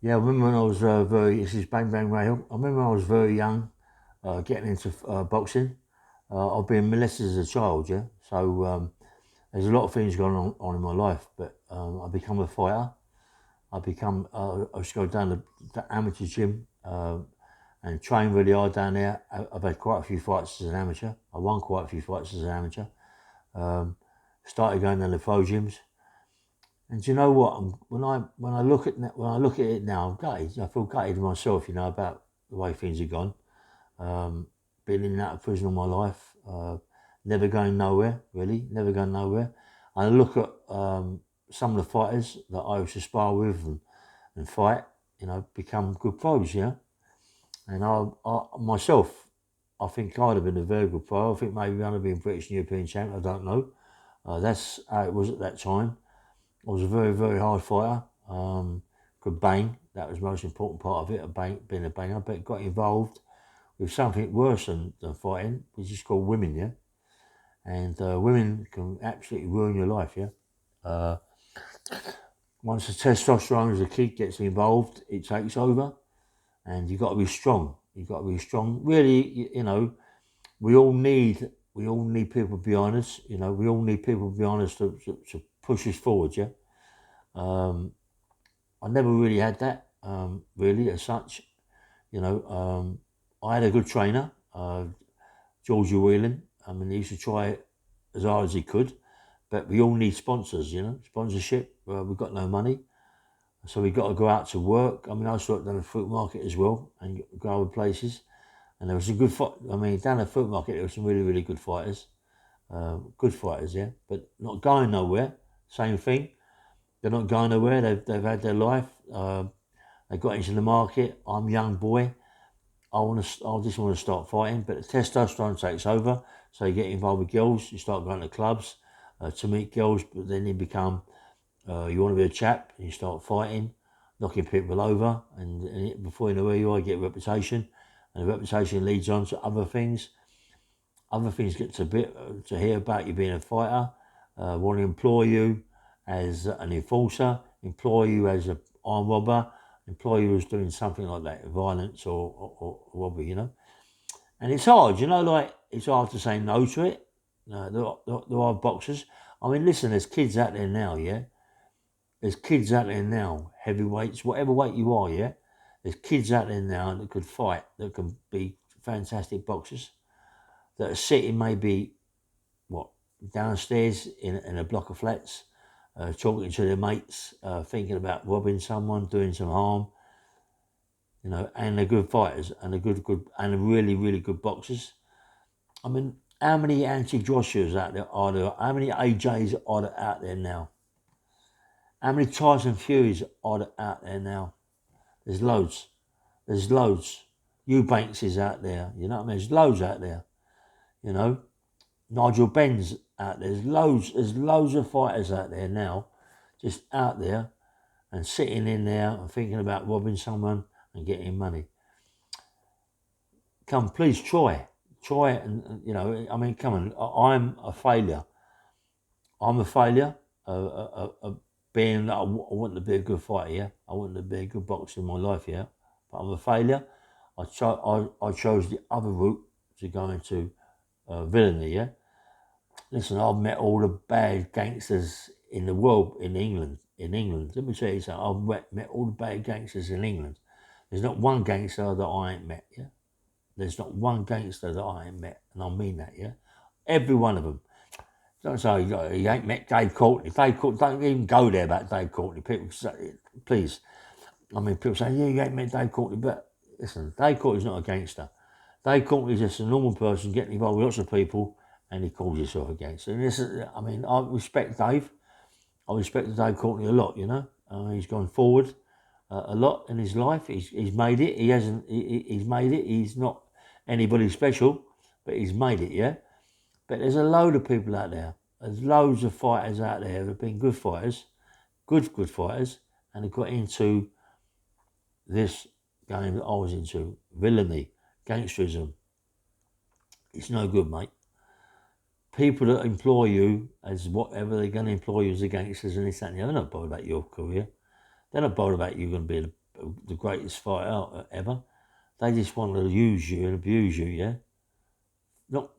Yeah, I remember when I was this is Bang Bang Rail. I remember when I was very young, getting into boxing. I've been molested as a child, yeah. So there's a lot of things going on in my life, but I become a fighter. I used to go down the amateur gym and train really hard down there. I've had quite a few fights as an amateur. I won quite a few fights as an amateur. Um, Started going down the pro gyms. And do you know what? When I look at it now, I'm gutted. I feel gutted myself, about the way things have gone. Um, Been in and out of prison all my life, never going nowhere, really, never going nowhere. I look at some of the fighters that I used to spar with and fight, become good pros, yeah. And I myself, I think I'd have been a very good pro. I think maybe I'd have been British and European champ. I don't know. That's how it was at that time. I was a very, very hard fighter. Could bang. That was the most important part of it, being a banger. But got involved with something worse than fighting, which is called women, yeah? And women can absolutely ruin your life, yeah? Uh, Once the testosterone as a kid gets involved, it takes over, and you've got to be strong. You've got to be strong. Really, we all need people behind us. We all need people behind us to push us forward, yeah? Um, I never really had that, really, as such. I had a good trainer, Georgie Whelan. I mean, he used to try as hard as he could, but we all need sponsors, sponsorship. We've got no money, so we've got to go out to work. I mean, I used to work down the fruit market as well and go other places. And there was some good fight. I mean, down the fruit market, there were some really, really good fighters, yeah, but not going nowhere. Same thing. They're not going nowhere. They've had their life. They got into the market. I'm a young boy. I just want to start fighting, but the testosterone takes over. So you get involved with girls. You start going to clubs to meet girls, but then you become you want to be a chap. And you start fighting, knocking people over, and before you know where you are, you get a reputation, and the reputation leads on to other things. Other things get to hear about you being a fighter, want to employ you as an enforcer, employ you as an armed robber, employ you as doing something like that, violence or robbery, And it's hard, like it's hard to say no to it. There are boxers. I mean, listen, there's kids out there now, yeah? There's kids out there now, heavyweights, whatever weight you are, yeah? There's kids out there now that could fight, that can be fantastic boxers, that are sitting maybe what downstairs in a block of flats, talking to their mates, thinking about robbing someone, doing some harm, and they're good fighters and they're really, really good boxers. I mean, how many Anti Joshuas out there are there? How many AJs are there out there now? How many Tyson Furies are there out there now? There's loads. There's loads. Eubanks is out there. You know what I mean? There's loads out there. You know, Nigel Benz out there. There's loads of fighters out there now, just out there and sitting in there and thinking about robbing someone and getting money. Come, please try it, and I mean, come on. I'm a failure. I'm a failure. Being that I want to be a good fighter, yeah. I want to be a good boxer in my life, yeah. But I'm a failure. I chose the other route to go into villainy, yeah. Listen, I've met all the bad gangsters in the world in England. In England, let me tell you something. I've met all the bad gangsters in England. There's not one gangster that I ain't met. Yeah, there's not one gangster that I ain't met, and I mean that. Yeah, every one of them. Don't say you ain't met Dave Courtney. Dave Courtney, don't even go there about Dave Courtney. People say, please. I mean, people say, yeah, you ain't met Dave Courtney, but listen, Dave Courtney's not a gangster. Dave Courtney's just a normal person getting involved with lots of people, and he calls himself a gangster. And this is, I mean, I respect Dave. I respect Dave Courtney a lot. He's gone forward a lot in his life. He's made it. He hasn't. He's made it. He's not anybody special, but he's made it. Yeah. But there's a load of people out there. There's loads of fighters out there who've been good fighters, good fighters, and have got into this game that I was into, villainy, gangsterism. It's no good, mate. People that employ you as whatever they're going to employ you as a gangsters and this, that, and the other, they're not bothered about your career. They're not bothered about you going to be the greatest fighter ever. They just want to use you and abuse you, yeah? Not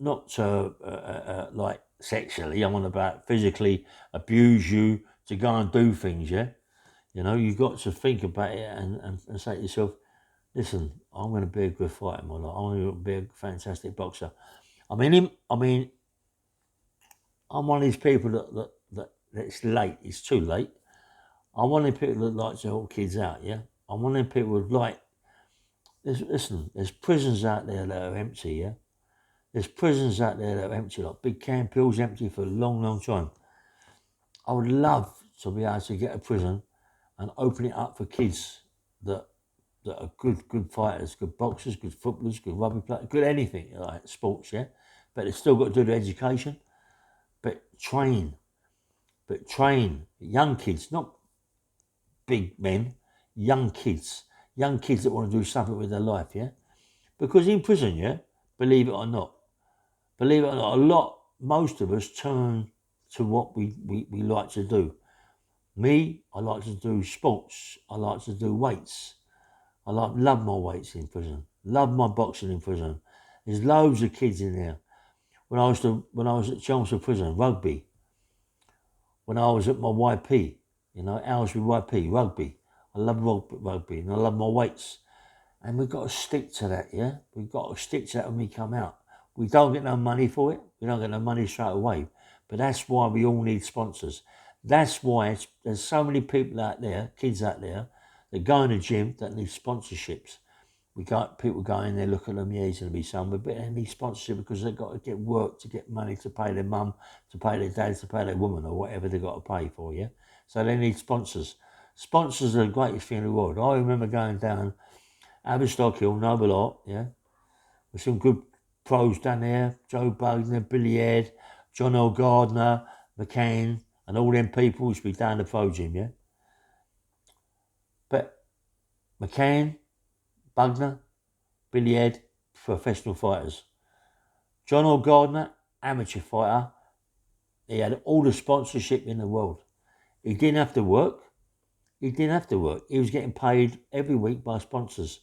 like sexually, I'm on about physically abuse you to go and do things, yeah? You know, you've got to think about it and say to yourself, listen, I'm going to be a good fighter in my life. I'm going to be a fantastic boxer. I'm one of these people that it's late. It's too late. I'm one of the people that like to help kids out, yeah? I'm one of the people that like... Listen, there's prisons out there that are empty, yeah? There's prisons out there that are empty, like Big Camp Hill's empty for a long, long time. I would love to be able to get a prison and open it up for kids that are good fighters, good boxers, good footballers, good rugby players, good anything, like sports, yeah? But they've still got to do the education. But train young kids, not big men, young kids that want to do something with their life, yeah? Because in prison, yeah, believe it or not, most of us turn to what we like to do. Me, I like to do sports. I like to do weights. I love my weights in prison. Love my boxing in prison. There's loads of kids in there. When I was at Chelmsford Prison, rugby. When I was at my YP, Aylesbury YP, rugby. I love rugby and I love my weights. And we've got to stick to that, yeah? We've got to stick to that when we come out. We don't get no money for it. We don't get no money straight away. But that's why we all need sponsors. That's why there's so many people out there, kids out there, that go in the gym that need sponsorships. We got people going there, look at them, yeah, he's going to be somewhere, but they need sponsorship because they've got to get work to get money to pay their mum, to pay their dad, to pay their woman, or whatever they've got to pay for, yeah? So they need sponsors. Sponsors are the greatest thing in the world. I remember going down Aberstock Hill, Noble Art, yeah? With some good pros down there, Joe Bugner, Billy Ed, John L. Gardner, McCann, and all them people used to be down the pro gym, yeah? But McCann, Bugner, Billy Ed, professional fighters. John L. Gardner, amateur fighter. He had all the sponsorship in the world. He didn't have to work. He was getting paid every week by sponsors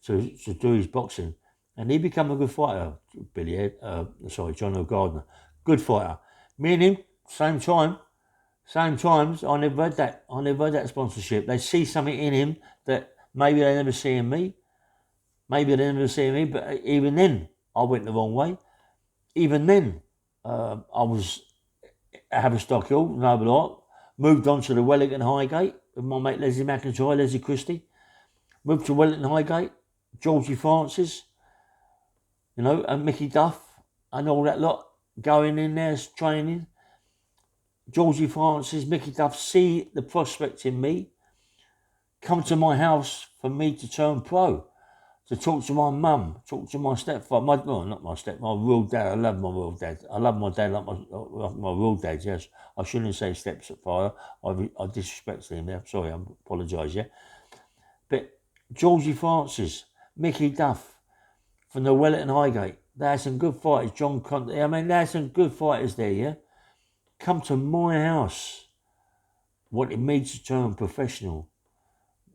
to do his boxing. And he became a good fighter, John L. Gardner. Good fighter. Me and him, same times, I never had that sponsorship. They see something in him that maybe they never see in me. But even then, I went the wrong way. Even then, I was at Haverstock Hill, Noble Art, moved on to the Wellington Highgate with my mate Leslie Christie. Moved to Wellington Highgate, Georgie Francis, and Mickey Duff and all that lot going in there training. Georgie Francis, Mickey Duff see the prospect in me, come to my house for me to turn pro, to talk to my mum, talk to my stepfather, my real dad. I love my real dad. I love my dad like my real dad, yes. I shouldn't say stepfather. I disrespected him there. Sorry, I apologise, yeah. But Georgie Francis, Mickey Duff from the Wellington Highgate, they had some good fighters. John Conte, they had some good fighters there, yeah. Come to my house, wanted me to turn professional.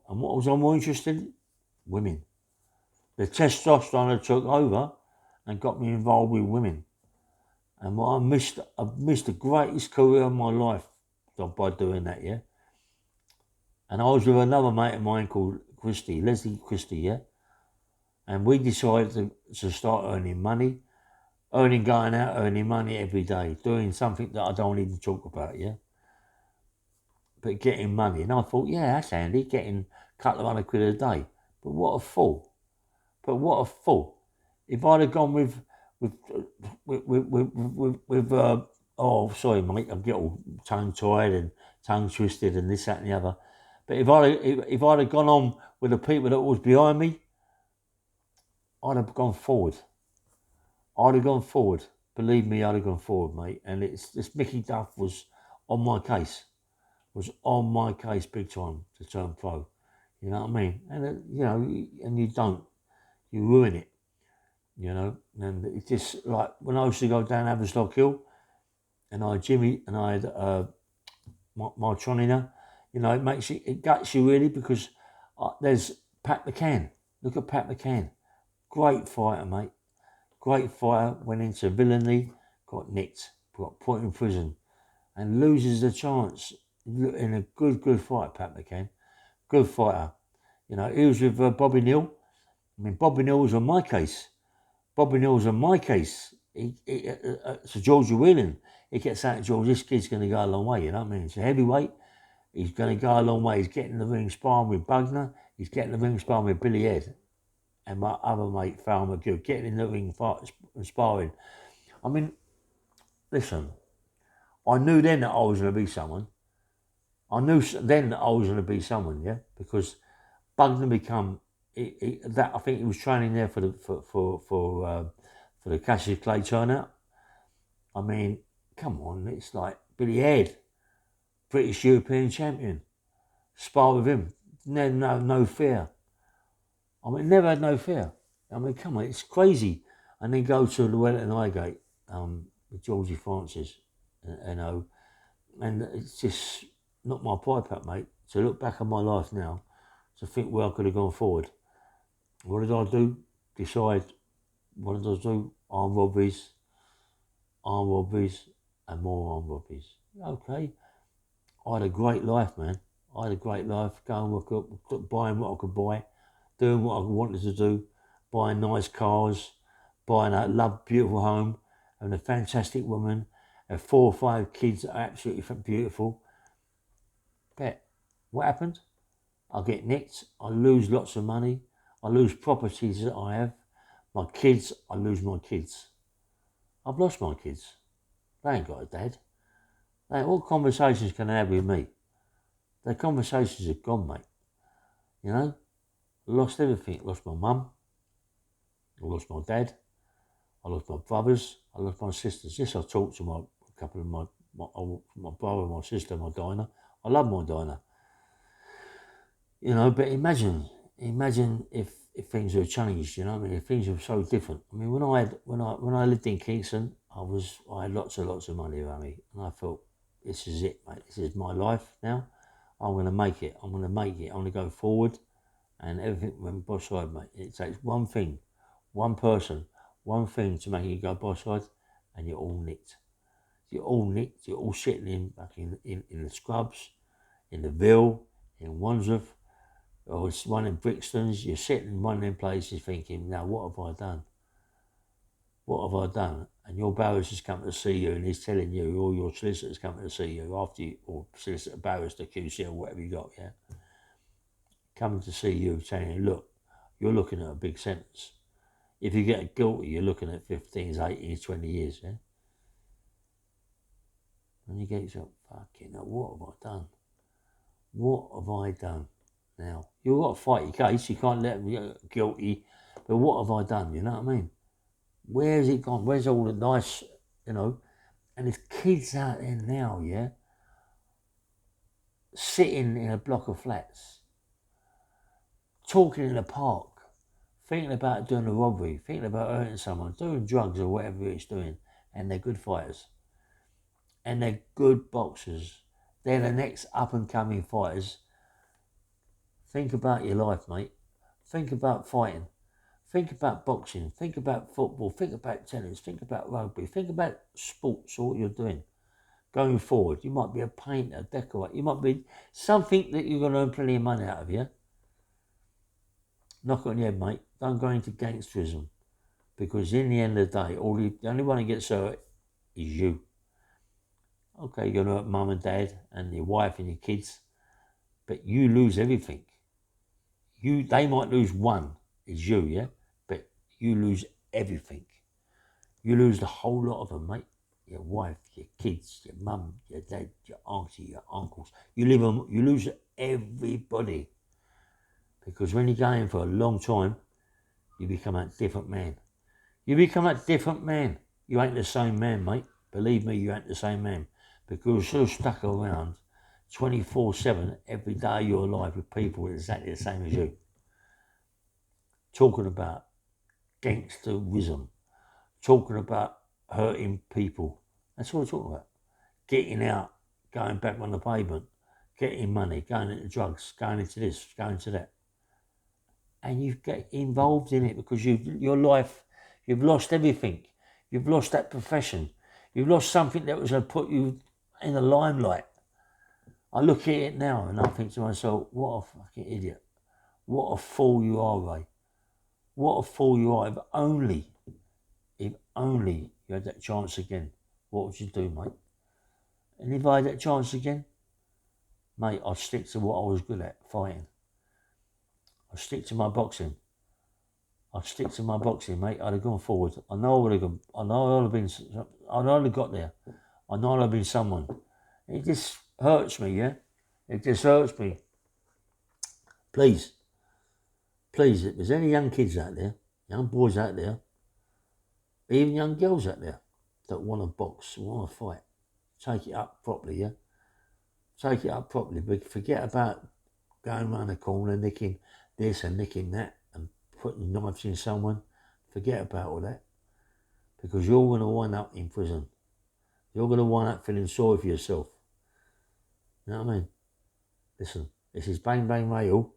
And what was I more interested in? Women. The testosterone had took over and got me involved with women. And I missed the greatest career of my life by doing that, yeah. And I was with another mate of mine called Leslie Christie, yeah. And we decided to start earning money, going out, earning money every day, doing something that I don't even talk about, yeah. But getting money. And I thought, yeah, that's handy, getting a couple of £100 a day. But what a fool. If I'd have gone with sorry, mate, I'm getting all tongue-tied and tongue-twisted and this, that and the other. But if I'd have gone on with the people that was behind me, I'd have gone forward. Believe me, I'd have gone forward, mate. And this Mickey Duff was on my case. Big time to turn pro. You know what I mean? And and you don't. You ruin it. And it's just like when I used to go down Aberstock Hill, and I had Jimmy and I had my trainer. It guts you really because There's Pat McCann. Look at Pat McCann. Great fighter, mate. Great fighter. Went into villainy, got nicked, got put in prison, and loses the chance in a good fight. Pat McCann, good fighter. You know, he was with Bobby Neal. I mean, Bobby Neal was on my case. Bobby Neal's on my case. So Georgia Whelan, he kept saying, George, this kid's going to go a long way. You know what I mean? It's a heavyweight. He's going to go a long way. He's getting the ring sparring with Bugner. He's getting the ring sparring with Billy Ed and my other mate, Farrell McGill, getting in the ring sparring. I mean, listen, I knew then that I was going to be someone. I knew then that I was going to be someone, yeah, because Bugner become that. I think he was training there for the Cassius Clay turnout. I mean, come on, it's like Billy Ed, British European champion, spar with him, no fear. I mean, never had no fear. I mean, come on, it's crazy. And then go to Llewellyn Highgate with Georgie Francis, and it's just not my pipe up, mate. To look back on my life now, to think where I could have gone forward. What did I do? Decide, what did I do? Armed robberies, and more armed robberies. Okay. I had a great life, man. I had a great life, going work up, buying what I could buy, doing what I wanted to do, buying nice cars, buying a beautiful home, having a fantastic woman, and 4 or 5 kids that are absolutely beautiful. But what happened? I get nicked, I lose lots of money, I lose properties that I have, my kids, I lose my kids. I've lost my kids. They ain't got a dad. What conversations can they have with me? The conversations are gone, mate. You know? I lost everything. I lost my mum. I lost my dad. I lost my brothers. I lost my sisters. Yes, I talked to a couple of my brother, my sister, my Dinah. I love my Dinah. You know, but imagine if things had changed. You know, I mean, if things were so different. I mean, when I lived in Kingston, I had lots of money around me, and I thought, this is it, mate. This is my life now. I'm going to make it. I'm going to go forward, and everything went boss side, mate. It takes one thing, one person, one thing to make you go boss side, and you're all nicked. You're all sitting back in the scrubs, in the Ville, in Wandsworth, or it's one in Brixton's. You're sitting in one of them places thinking, now what have I done? What have I done? And your barrister's come to see you, and he's telling you, or your solicitor's coming to see you after you, or solicitor, barrister, QC, or whatever you got, yeah? Coming to see you, saying, look, you're looking at a big sentence. If you get guilty, you're looking at 15, 18, 20 years, yeah? And you get yourself, fucking hell, what have I done? What have I done now? You've got to fight your case, you can't let them get guilty, but what have I done, you know what I mean? Where's it gone? Where's all the nice, you know? And there's kids out there now, yeah, sitting in a block of flats, talking in a park, thinking about doing a robbery, thinking about hurting someone, doing drugs or whatever it's doing, and they're good fighters. And they're good boxers. They're the next up-and-coming fighters. Think about your life, mate. Think about fighting. Think about boxing. Think about football. Think about tennis. Think about rugby. Think about sports or what you're doing. Going forward, you might be a painter, decorator. You might be something that you're going to earn plenty of money out of, yeah? Knock on your head, mate. Don't go into gangsterism. Because in the end of the day, the only one who gets hurt is you. Okay, you're going to hurt mum and dad and your wife and your kids, but you lose everything. They might lose one, is you, yeah? But you lose everything. You lose the whole lot of them, mate. Your wife, your kids, your mum, your dad, your auntie, your uncles. You lose everybody. Because when you're going for a long time, you become a different man. You become a different man. You ain't the same man, mate. Believe me, you ain't the same man. Because you're stuck around 24/7 every day of your life with people exactly the same as you. Talking about gangsterism. Talking about hurting people. That's what we're talking about. Getting out, going back on the pavement, getting money, going into drugs, going into this, going to that. and you get involved in it because your life, you've lost everything. You've lost that profession. You've lost something that was going to put you in the limelight. I look at it now and I think to myself, what a fucking idiot. What a fool you are, Ray. What a fool you are. If only you had that chance again, what would you do, mate? And if I had that chance again, mate, I'd stick to what I was good at, fighting. I'd stick to my boxing. Mate. I'd have gone forward. I know I would have gone. I know I'd have been. I know I'd have got there. I know I'd have been someone. It just hurts me, yeah? It just hurts me. Please, if there's any young kids out there, young boys out there, even young girls out there that want to box, want to fight, take it up properly, yeah? Take it up properly, but forget about going around the corner, nicking this and nicking that and putting knives in someone. Forget about all that, because you're going to wind up in prison. You're going to wind up feeling sorry for yourself. You know what I mean? Listen, this is Bang Bang Rail.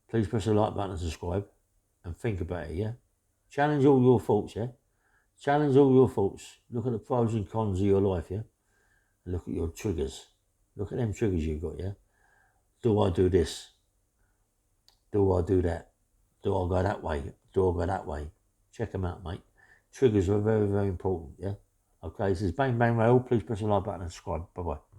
Please press the like button and subscribe and think about it, yeah? Challenge all your thoughts, yeah? Challenge all your thoughts. Look at the pros and cons of your life, yeah? And look at your triggers. Look at them triggers you've got, yeah? Do I do this? Do I do that? Do I go that way? Do I go that way? Check them out, mate. Triggers are very, very important, yeah? Okay, this is Bang Bang Rail. Please press the like button and subscribe. Bye-bye.